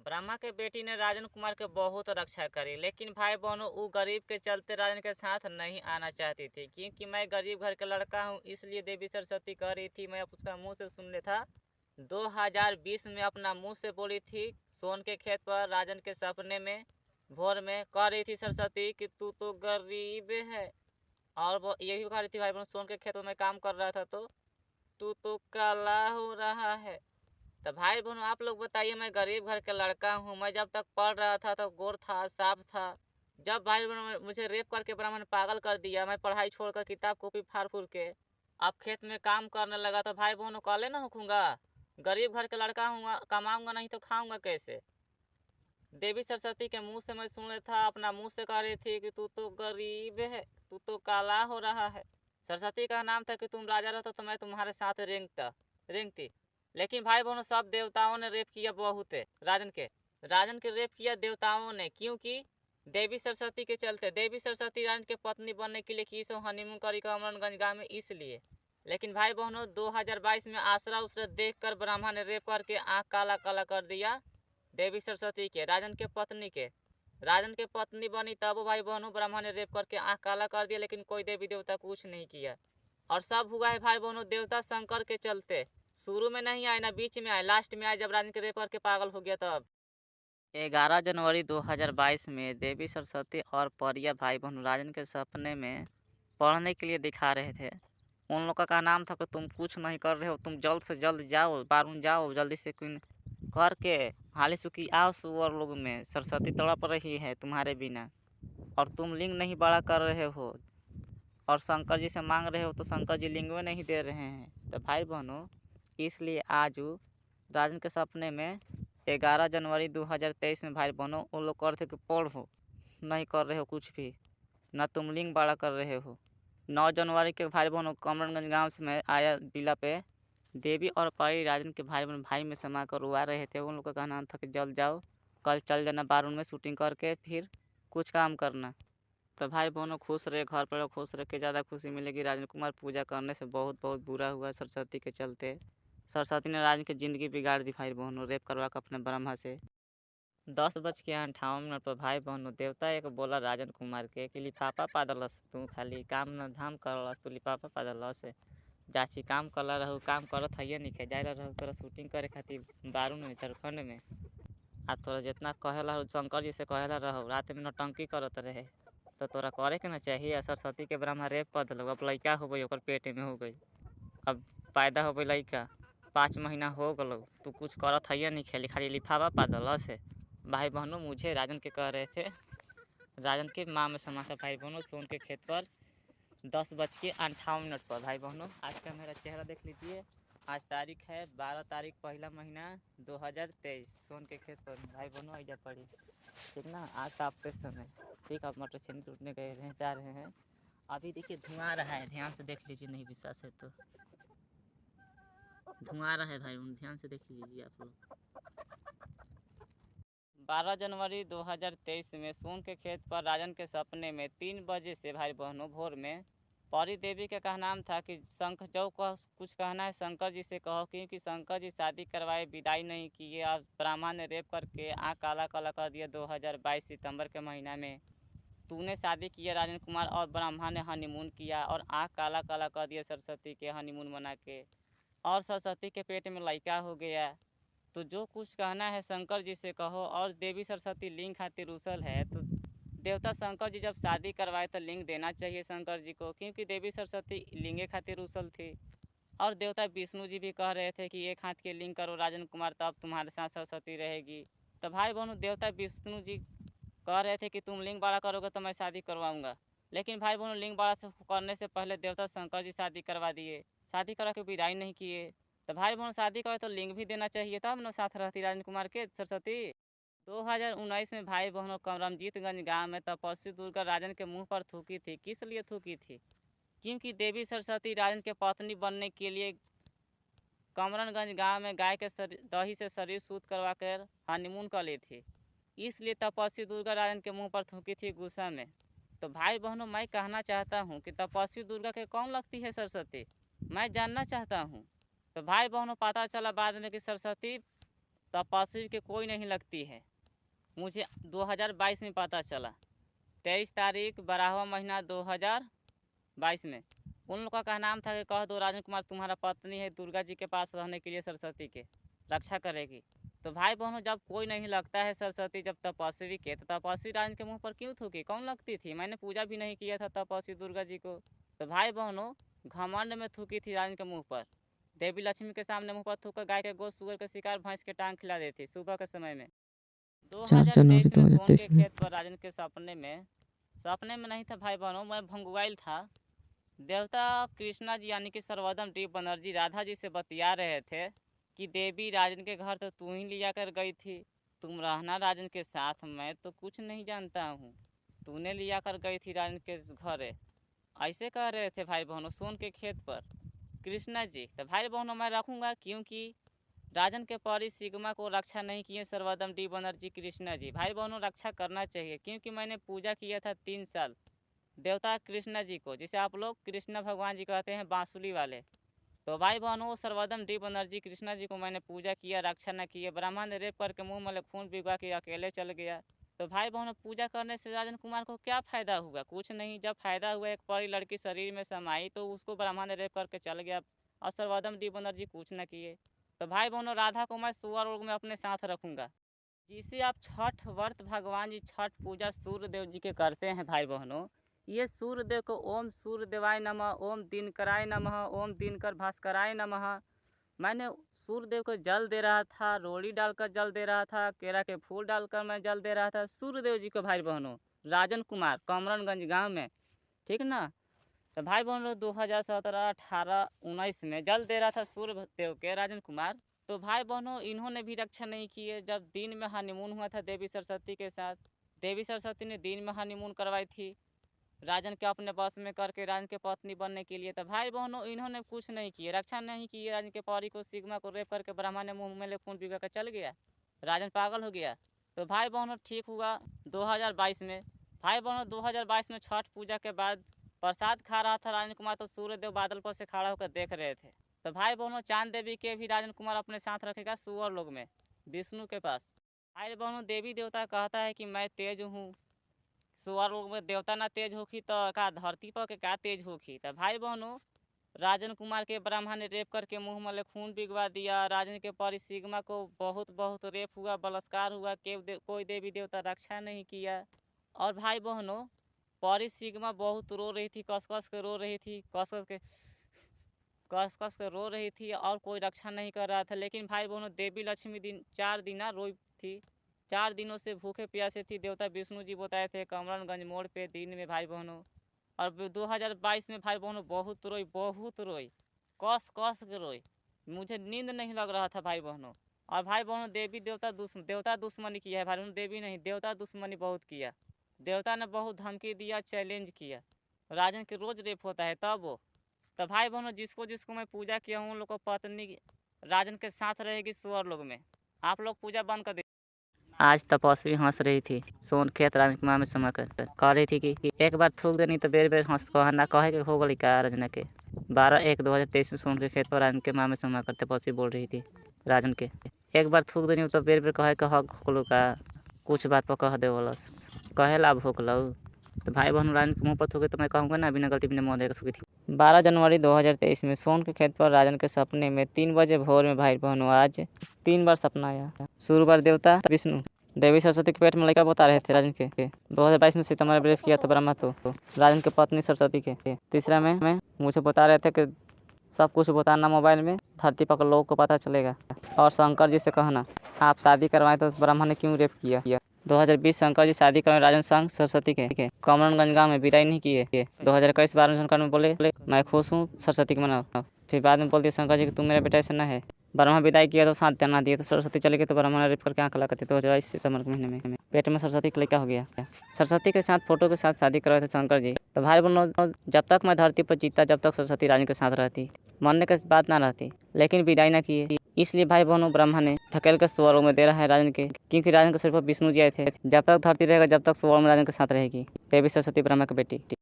ब्रह्मा के बेटी ने राजन कुमार के बहुत रक्षा करी, लेकिन भाई बहनों वो गरीब के चलते राजन के साथ नहीं आना चाहती थी। क्योंकि मैं गरीब घर का लड़का हूँ, इसलिए देवी सरस्वती कह रही थी, मैं उसका मुंह से सुन ले था। 2020 में अपना मुंह से बोली थी सोन के खेत पर राजन के सपने में भोर में कह रही थी सरस्वती कि तू तो गरीब है। और वो ये भी कह रही थी भाई बहनों सोन के खेत में मैं काम कर रहा था तो तू तो काला हो रहा है। तो भाई बहनों आप लोग बताइए, मैं गरीब घर का लड़का हूँ, मैं जब तक पढ़ रहा था तो गोर था, साफ था। जब भाई बहनों मुझे रेप करके ब्राह्मण ने पागल कर दिया, मैं पढ़ाई छोड़कर किताब कॉपी फाड़ फूड़ के अब खेत में काम करने लगा, तो भाई बहनों काले ना होखूंगा। गरीब घर का लड़का हूँ, कमाऊंगा नहीं तो खाऊंगा कैसे। देवी सरस्वती के मुंह से मैं सुन रहा था, अपना मुंह से कह रही थी कि तू तो गरीब है, तू तो काला हो रहा है। सरस्वती का नाम था कि तुम राजा रहता तो मैं तुम्हारे साथ रेंगती। लेकिन भाई बहनों सब देवताओं ने रेप किया बहुत है राजन के रेप किया देवताओं ने, क्योंकि देवी सरस्वती के चलते। देवी सरस्वती राजन के पत्नी बनने के लिए की सो हनीमून करी कमरनगंज गाँव में, इसलिए। लेकिन भाई बहनों 2022 में आसरा उसरा देख कर ब्रह्मा ने रेप करके आँख काला काला कर दिया देवी सरस्वती के, राजन के पत्नी बनी तब भाई बहनों ब्रह्मा ने रेप करके आँख काला कर दिया, लेकिन कोई देवी देवता कुछ नहीं किया। और सब हुआ है भाई बहनों देवता शंकर के चलते। शुरू में नहीं आए ना बीच में आए, लास्ट में आए जब राजन के रेप करके पागल हो गया तब। 11 जनवरी 2022 में देवी सरस्वती और परिया भाई बहन राजन के सपने में पढ़ने के लिए दिखा रहे थे। उन लोगों का नाम था कि तुम कुछ नहीं कर रहे हो, तुम जल्द से जल्द जाओ, बारून जाओ जल्दी से करके हाली सुखी आओ सुअर लोग में, सरस्वती तड़प रही है तुम्हारे बिना और तुम लिंग नहीं बड़ा कर रहे हो और शंकर जी से मांग रहे हो तो शंकर जी लिंग में नहीं दे रहे हैं। तो भाई बहनों इसलिए आज राजन के सपने में 11 जनवरी 2023 में भाई बहनों उन लोग कर थे कि पढ़ो, नहीं कर रहे हो कुछ भी, ना तुम लिंग बड़ा कर रहे हो। 9 जनवरी के भाई बहनों कमरनगंज गाँव से मैं आया जिला पे, देवी और परी राजन के भाई बहन भाई में समा कर रुआ रहे थे। उन लोगों का नाम था कि जल्द जाओ, कल चल जाना बारून में शूटिंग करके फिर कुछ काम करना। तो भाई बहनों खुश रहे, घर पर खुश रह के ज़्यादा खुशी मिलेगी। राजन कुमार पूजा करने से बहुत बहुत बुरा हुआ सरस्वती के चलते। सरस्वती ने राजन की ज़िंदगी बिगाड़ दी भाई बहनों, रेप करवा कर अपने ब्रह्मा से। 10:58 पर भाई बहनों देवता एक बोला राजन कुमार के कि लिफाफा पादलस तू खाली काम न धाम करलस, तू लिफाफा पादलस जाची काम करला रहू, काम करत है नहीं जाए रहू तोरा शूटिंग करे खातिर बारून में झारखंड में। आ तोरा जितना कहेला शंकर जी से कहेला रहो, रात में नौटंकी करत रहे तो तोरा करे के ना चाहिए। सरस्वती के ब्रह्मा रेप कर दिल, अब लड़का हो गई ओकर पेट में हो गई, अब पैदा हो गई लड़का, 5 महीना हो गलो, तू कुछ करत है नहीं खेली खाली लिफाफा पादल से। भाई बहनों मुझे राजन के कह रहे थे, राजन के माँ में समा था भाई बहनों सोन के खेत पर 10:58 पर। भाई बहनों आज का मेरा चेहरा देख लीजिए, आज तारीख है 12 तारीख पहला महीना 2023, सोन के खेत पर भाई बहनों आइजा पड़ी, ठीक ना। आज तापते समय ठीक आप मटर छेनी टूटने गए हैं जा रहे हैं, अभी देखिए धुआं रहा है, ध्यान से देख लीजिए, नहीं विश्वास है तो धुआं रहा है भाई बहनों, ध्यान से देख लीजिए आप लोग। 12 जनवरी 2023 में सोन के खेत पर राजन के सपने में 3 बजे से भाई बहनों भोर में परी देवी का कहनाम था कि शंख जो का कुछ कहना है शंकर जी से कहो, क्योंकि शंकर जी शादी करवाए विदाई नहीं किए और ब्राह्मण ने रेप करके आँख काला काला कर दिया 2022 सितंबर के महीना में। तूने शादी किया राजन कुमार और ब्रह्मा ने हनीमून किया और आँख काला काला कर दिया सरस्वती के हनीमून मना के, और सरस्वती के पेट में लड़का हो गया। तो जो कुछ कहना है शंकर जी से कहो। और देवी सरस्वती लिंग खातिर रूसल है, तो देवता शंकर जी जब शादी करवाए तो लिंग देना चाहिए शंकर जी को, क्योंकि देवी सरस्वती लिंगे खातिर रूसल थी। और देवता विष्णु जी भी कह रहे थे कि एक हाथ के लिंग करो राजन कुमार तब तुम्हारे साथ सरस्वती रहेगी। तो भाई बहनों देवता विष्णु जी कह रहे थे कि तुम लिंग बड़ा करोगे तो मैं शादी करवाऊंगा, लेकिन भाई बहनों लिंग बड़ा करने से पहले देवता शंकर जी शादी करवा दिए, शादी करा के विदाई नहीं किए। तो भाई बहन शादी करे तो लिंग भी देना चाहिए तब न साथ रहती राजन कुमार के सरस्वती। 2019 में भाई बहनों रमजीतगंज गांव में तपस्वी दुर्गा राजन के मुंह पर थूकी थी। किस लिए थूकी थी? क्योंकि देवी सरस्वती राजन के पत्नी बनने के लिए कमरनगंज गांव में गाय के दही से शरीर शुद्ध करवा कर हनीमून कर ली थी, इसलिए तपस्वी दुर्गा राजन के मुंह पर थूकी थी गुस्सा में। तो भाई बहनों मैं कहना चाहता हूँ कि तपस्वी दुर्गा के कौन लगती है सरस्वती, मैं जानना चाहता हूँ। तो भाई बहनों पता चला बाद में कि सरस्वती तपस्वी के कोई नहीं लगती है। मुझे 2022 में पता चला, 23 तारीख 12वां महीना 2022 में। उन लोगों का नाम था कि कह दो राजन कुमार तुम्हारा पत्नी है, दुर्गा जी के पास रहने के लिए सरस्वती के रक्षा करेगी। तो भाई बहनों, जब कोई नहीं लगता है सरस्वती जब तपस्वी के, तो तपस्वी राजन के मुंह पर क्यों थूकी? कौन लगती थी? मैंने पूजा भी नहीं किया था तपस्वी दुर्गा जी को। तो भाई बहनों, घमंड में थूकी थी राजन के मुंह पर। देवी लक्ष्मी के सामने मुंह पर थूक कर गाय के गोश्त, सुअर के शिकार, भैंस के टांग खिला देती थी सुबह के समय में। 4 जनवरी 2023 में सोन के 2023 में। खेत पर राजन के सपने में नहीं था भाई बहनों, मैं भंगुआइल था। देवता कृष्णा जी यानी कि सर्वोदम डी बनर्जी राधा जी से बतिया रहे थे कि देवी राजन के घर तो तू ही लिया कर गई थी, तुम रहना राजन के साथ, मैं तो कुछ नहीं जानता हूँ, तूने लिया कर गई थी राजन के घर। ऐसे कह रहे थे भाई बहनों सोन के खेत पर कृष्णा जी। तो भाई बहनों, मैं रखूँगा क्योंकि राजन के परी सिग्मा को रक्षा नहीं किए सर्वोदम डी बनर्जी कृष्णा जी। भाई बहनों, रक्षा करना चाहिए क्योंकि मैंने पूजा किया था 3 साल देवता कृष्णा जी को, जिसे आप लोग कृष्णा भगवान जी कहते हैं, बांसुली वाले। तो भाई बहनों, सर्वोदम डी बनर्जी कृष्णा जी को मैंने पूजा किया, रक्षा न किए, ब्राह्मण ने रेप करके मुंह में खून पिघवा के अकेले चल गया। तो भाई बहनों, पूजा करने से राजन कुमार को क्या फ़ायदा हुआ? कुछ नहीं। जब फ़ायदा हुआ, एक परी लड़की शरीर में समाई तो उसको ब्राह्मण ने रेप करके चल गया, और सर्वोदम डी बनर्जी कुछ न किए। तो भाई बहनों, राधा को मैं सुअर लोग में अपने साथ रखूँगा। जिसे आप छठ व्रत, भगवान जी छठ पूजा सूर्य देव जी के करते हैं भाई बहनों, ये सूर्य देव को ओम सूर्य देवाय नमः, ओम दिनकराय नमः, ओम दिनकर भास्कराय नमः। मैंने सूर्य देव को जल दे रहा था, रोड़ी डालकर जल दे रहा था, केरा के फूल डालकर मैं जल दे रहा था सूर्य देव जी को भाई बहनों, राजन कुमार कमरनगंज गांव में, ठीक ना। तो भाई बहनों, 2017, 18, 19 में जल दे रहा था सूर्य देव के राजन कुमार। तो भाई बहनों, इन्होंने भी रक्षा नहीं की है। जब दिन में हनीमून हुआ था देवी सरस्वती के साथ, देवी सरस्वती ने दिन में हनीमून करवाई थी राजन के अपने बस में करके राजन के पत्नी बनने के लिए। तो भाई बहनों, इन्होंने कुछ नहीं किए, रक्षा नहीं की। राजन के पौरी को सिग्मा को रेप करके ब्राह्मण ने मुंह में खून पिघा कर चल गया, राजन पागल हो गया। तो भाई बहनों, ठीक हुआ 2022 में। भाई बहनों, 2022 में छठ पूजा के बाद प्रसाद खा रहा था राजन कुमार, तो सूर्य देव बादल पर से खड़ा होकर देख रहे थे। तो भाई बहनों, चांद देवी के भी राजन कुमार अपने साथ रखेगा सुअर लोग में, विष्णु के पास। भाई बहनों, देवी देवता कहता है कि मैं तेज हूँ, सुअर लोग में देवता ना तेज होखी तो का धरती पर के का तेज होखी। तो भाई बहनों, राजन कुमार के ब्राह्मण ने रेप करके मुंह में खून पिघवा दिया। राजन के परी सिग्मा को बहुत बहुत रेप हुआ, बलात्कार हुआ, कोई देवी देवता रक्षा नहीं किया। और भाई बहनों, परी सिग्मा बहुत रो रही थी, कस कस के रो रही थी, कस कस के रो रही थी, और कोई रक्षा नहीं कर रहा था। लेकिन भाई बहनों, देवी लक्ष्मी 4 दिन रोई थी, 4 दिनों से भूखे प्यासे थी। देवता विष्णु जी बताए थे कमरनगंज मोड़ पे दिन में भाई बहनों। और 2022 में भाई बहनों बहुत रोई, कस कस के रोई, मुझे नींद नहीं लग रहा था भाई बहनों। और भाई बहनों, देवता दुश्मनी किया है भाई बहनों, देवी नहीं, देवता दुश्मनी बहुत किया। देवता ने बहुत धमकी दिया, चैलेंज किया, राजन के रोज रेप होता है तब वो। तो भाई बहनों, जिसको जिसको मैं पूजा किया हूँ, उन लोग को पत्नी राजन के साथ रहेगी सुअर लोग में। आप लोग पूजा बंद कर दे। आज तपस्वी हंस रही थी सोन खेत राजन कुमार में समा कर कह रही थी कि एक बार थूक देनी तो बेर बेर हंस कह ना कहे के हो गई का रजना के। 12/1/2023 में सोन के खेत पर राजन के माँ में समा कर तपस्वी बोल रही थी राजन के, एक बार थूक देनी तो बेर बेर कहे के हक होकलो का, कुछ बात पर कह दे बोलस, कहे लाभ होकलो। तो भाई बहन राजन के मुँह पर थूके तो मैं कहूँगा ना, बिना गलती बिना मुँह देकर थूकी थी। 12 जनवरी 2023 में सोन के खेत पर राजन के सपने में 3 बजे भोर में भाई बहनों आज 3 बार सपना आया। शुरू बार देवता विष्णु, देवी सरस्वती के पेट में लड़का बता रहे थे राजन के। 2022 में सितंबर ब्रेफ किया था ब्रह्मा तो राजन के पत्नी सरस्वती के। तीसरा में मुझे बता रहे थे कि सब कुछ बताना मोबाइल में, धरती पर लोगों को पता चलेगा। और शंकर जी से कहना आप शादी करवाएं तो ब्रह्मा ने क्यों रेप किया। 2020 शंकर जी शादी करने राजन संग सरस्वती के कमरनगंज गाँव में विदाई नहीं किए। 2021 12 शंकर में बोले मैं खुश हूँ सरस्वती को मनाओ। फिर बाद में बोल दिया शंकर जी कि तुम मेरा बेटा ऐसा न है। ब्रह्मा विदाई किया तो 7 दिन ना दिए तो सरस्वती चली गई, तो ब्रह्मा ने रेप करके आँख लगा थे। 2022 सितंबर के महीने में पेट में सरस्वती का लड़का हो गया। सरस्वती के साथ फोटो के साथ शादी करवाए थे शंकर जी। तो भाई बहनों, जब तक मैं धरती पर जीता जब तक सरस्वती राजन के साथ रहती, मरने के बात ना रहती, लेकिन विदाई ना किए। इसलिए भाई बहनों, ब्रह्मा ने ढकेल के सुअरों में दे रहा है राजन के, क्योंकि राजन के सिर पर विष्णु जी आए थे। जब तक धरती रहेगा जब तक सुअर में राजन के साथ रहेगी देवी सरस्वती ब्रह्मा की बेटी।